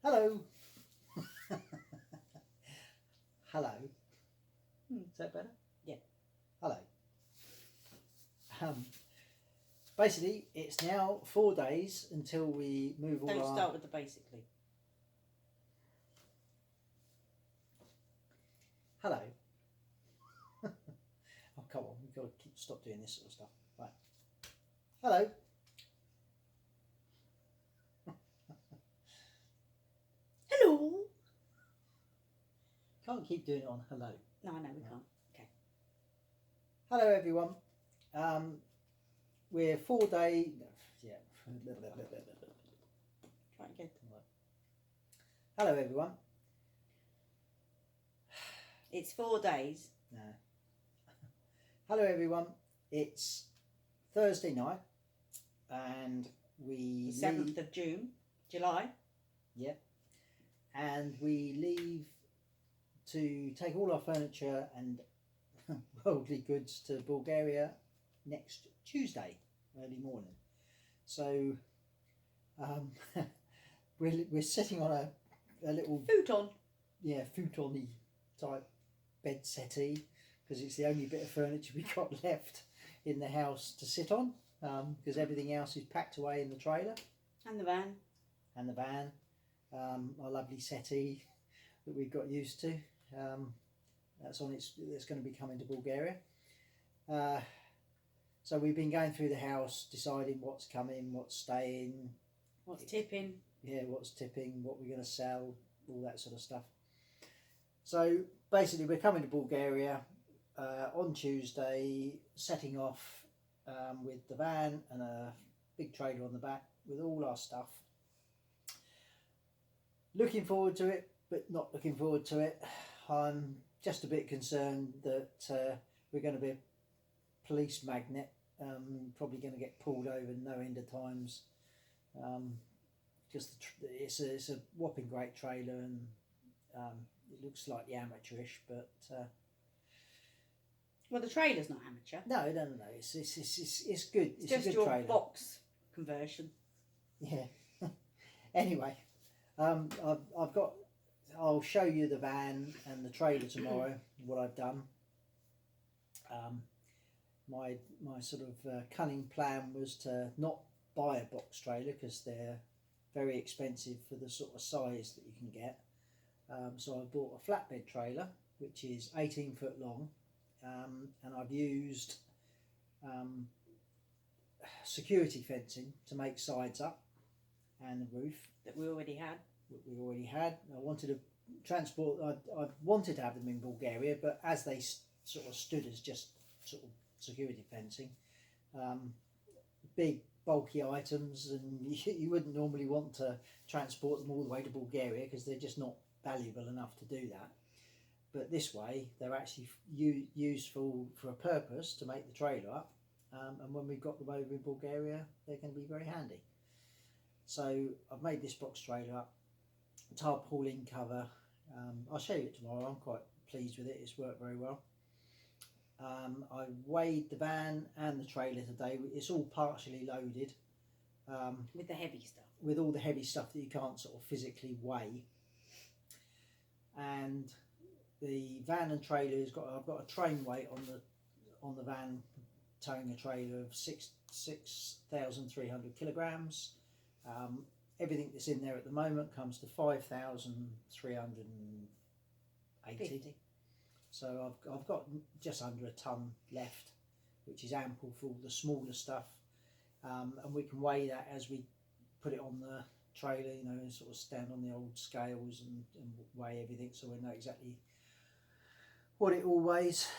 Hello. Hello. Is that better? Yeah. Hello. Basically, it's now 4 days until we move all Don't our... start with the basically. Hello. Oh, come on. We've got to stop doing this sort of stuff. Right. Hello. Hello. Can't keep doing it on hello. No, I know we can't. Okay. Hello, everyone. We're 4 day... Yeah. Try again. Hello, everyone. It's 4 days. No. Hello, everyone. It's Thursday night, and we The 7th of July. Yeah. And we leave to take all our furniture and worldly goods to Bulgaria next Tuesday, early morning. So we're sitting on a little Futon. Yeah, futon-y type bed settee, because it's the only bit of furniture we got left in the house to sit on, because everything else is packed away in the trailer. And the van. And the van. Our lovely settee that we've got used to. That's going to be coming to Bulgaria. So we've been going through the house, deciding what's coming, what's staying, what's tipping. Yeah, what's tipping, what we're going to sell, all that sort of stuff. So basically, we're coming to Bulgaria on Tuesday, setting off with the van and a big trailer on the back with all our stuff. Looking forward to it, but not looking forward to it. I'm just a bit concerned that we're going to be a police magnet, probably going to get pulled over no end of times. Just it's a whopping great trailer, and it looks slightly amateurish, but well, the trailer's not amateur. No, it's good. It's just a good your trailer. Box conversion. Yeah. Anyway, I'll show you the van and the trailer tomorrow. What I've done. My sort of cunning plan was to not buy a box trailer, because they're very expensive for the sort of size that you can get. So I bought a flatbed trailer, which is 18 foot long, and I've used security fencing to make sides up and the roof that we already had. I wanted to transport. I wanted to have them in Bulgaria, but as they sort of stood as just sort of security fencing, big bulky items, and you wouldn't normally want to transport them all the way to Bulgaria because they're just not valuable enough to do that. But this way they're actually useful for a purpose, to make the trailer up, and when we've got them over in Bulgaria they're going to be very handy. So I've made this box trailer up, tarpaulin cover. I'll show you it tomorrow. I'm quite pleased with it. It's worked very well. I weighed the van and the trailer today. It's all partially loaded. With the heavy stuff. With all the heavy stuff that you can't sort of physically weigh. And the van and trailer I've got a train weight on the van towing a trailer of 6,300 kilograms. Everything that's in there at the moment comes to 5,380. So I've got just under a ton left, which is ample for all the smaller stuff, and we can weigh that as we put it on the trailer, and sort of stand on the old scales and weigh everything, so we know exactly what it all weighs.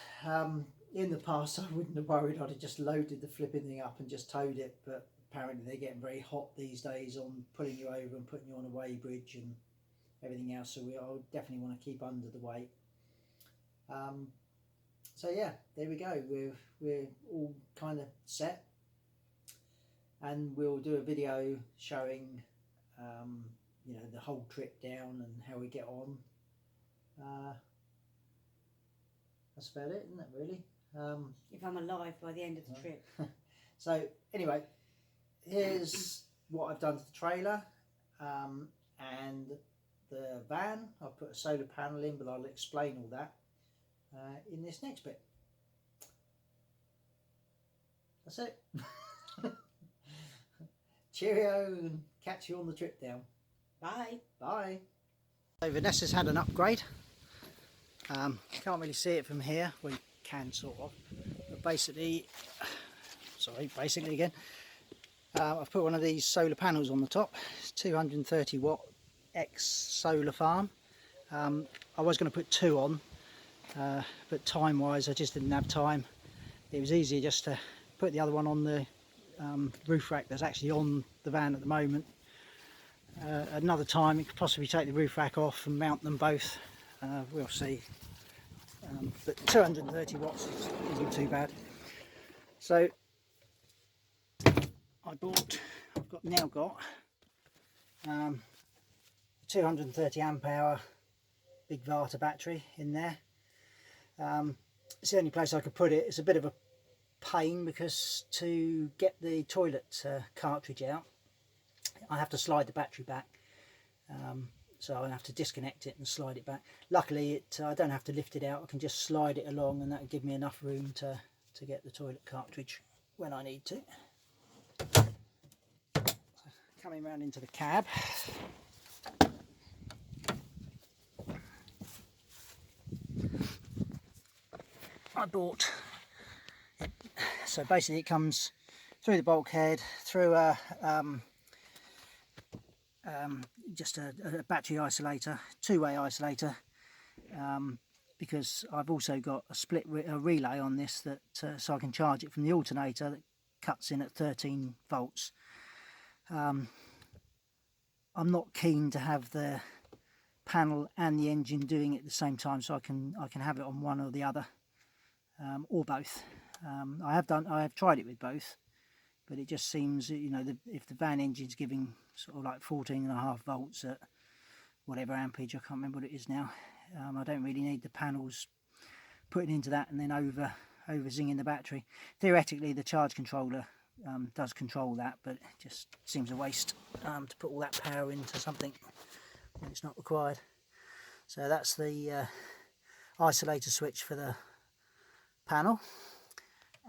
In the past I wouldn't have worried. I'd have just loaded the flipping thing up and just towed it, but apparently they're getting very hot these days on pulling you over and putting you on a weigh bridge and everything else, so I would definitely want to keep under the weight. So yeah, there we go, we're all kind of set, and we'll do a video showing you know, the whole trip down and how we get on. That's about it, isn't it, really? If I'm alive by the end of the trip. So anyway, here's what I've done to the trailer and the van. I've put a solar panel in, but I'll explain all that in this next bit. That's it. Cheerio, and catch you on the trip down. Bye. Bye. So Vanessa's had an upgrade. Can't really see it from here. We can sort of, but basically again, I've put one of these solar panels on the top. It's 230 watt X solar farm. I was going to put 2 on, but time wise I just didn't have time. It was easier just to put the other one on the roof rack that's actually on the van at the moment. Another time you could possibly take the roof rack off and mount them both. We'll see. But 230 watts isn't too bad. So I've now got 230 amp hour big Varta battery in there. It's the only place I could put it. It's a bit of a pain because to get the toilet cartridge out, I have to slide the battery back. So I have to disconnect it and slide it back. Luckily I don't have to lift it out, I can just slide it along, and that will give me enough room to get the toilet cartridge when I need to. Coming round into the cab. I bought, so basically it comes through the bulkhead, through a just a battery isolator, two-way isolator, because I've also got a relay on this that so I can charge it from the alternator that cuts in at 13 volts. I'm not keen to have the panel and the engine doing it at the same time, so I can have it on one or the other, or both. I have tried it with both, but it just seems, you know, if the van engine's giving sort of like 14.5 volts at whatever amperage, I can't remember what it is now, I don't really need the panels putting into that and then over zinging the battery. Theoretically the charge controller does control that, but it just seems a waste to put all that power into something when it's not required. So that's the isolator switch for the panel,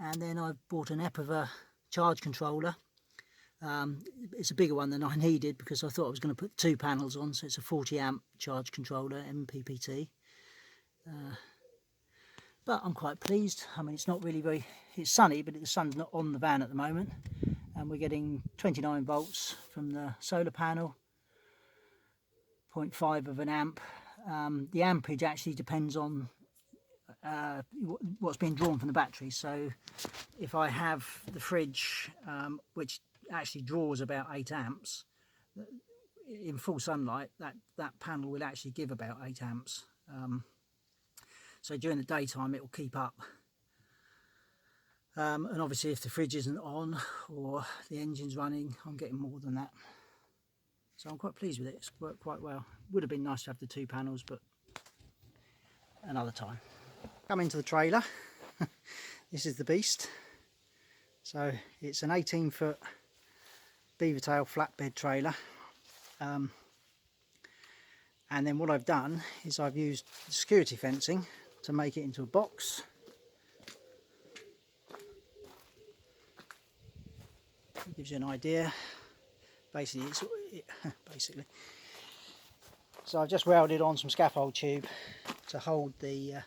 and then I've bought an Epova charge controller. It's a bigger one than I needed because I thought I was going to put 2 panels on, so it's a 40 amp charge controller, MPPT. But I'm quite pleased. I mean, it's not really it's sunny, but the sun's not on the van at the moment, and we're getting 29 volts from the solar panel, 0.5 of an amp. The amperage actually depends on what's being drawn from the battery. So if I have the fridge, which actually draws about 8 amps in full sunlight, that panel will actually give about 8 amps. So during the daytime it will keep up, and obviously if the fridge isn't on or the engine's running, I'm getting more than that. So I'm quite pleased with it. It's worked quite well. Would have been nice to have the 2 panels, but another time. Come into the trailer. This is the beast. So it's an 18-foot beaver-tail flatbed trailer, and then what I've done is I've used security fencing to make it into a box. It gives you an idea. Basically, so I've just welded on some scaffold tube to hold the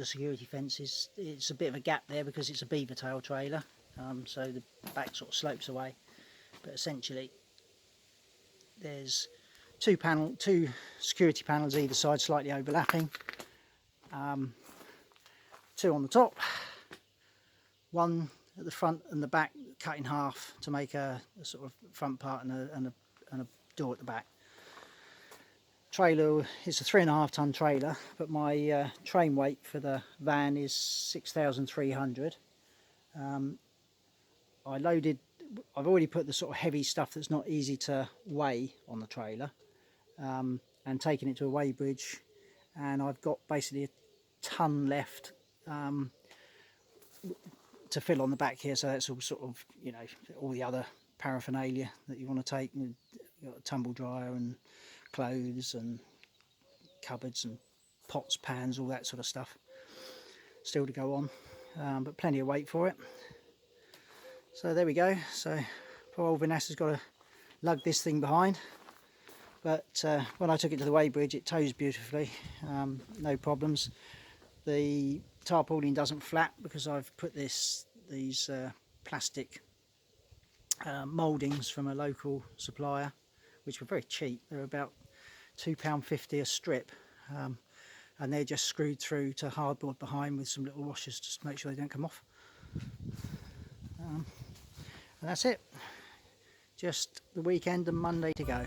security fences. It's a bit of a gap there because it's a beaver tail trailer, so the back sort of slopes away, but essentially there's two security panels either side, slightly overlapping, 2 on the top, one at the front and the back cut in half to make a sort of front part and a door at the back. Trailer, it's a 3.5 ton trailer, but my train weight for the van is 6,300. I've already put the sort of heavy stuff that's not easy to weigh on the trailer, and taken it to a weigh bridge, and I've got basically a ton left to fill on the back here, so that's all sort of, you know, all the other paraphernalia that you want to take. You've got a tumble dryer and clothes and cupboards and pots, pans, all that sort of stuff still to go on, but plenty of weight for it. So there we go. So poor old Vanessa's got to lug this thing behind, but when I took it to the weigh bridge it tows beautifully, no problems. The tarpaulin doesn't flap because I've put these plastic mouldings from a local supplier, which were very cheap. They're about £2.50 a strip, and they're just screwed through to hardboard behind with some little washers just to make sure they don't come off. And that's it. Just the weekend and Monday to go.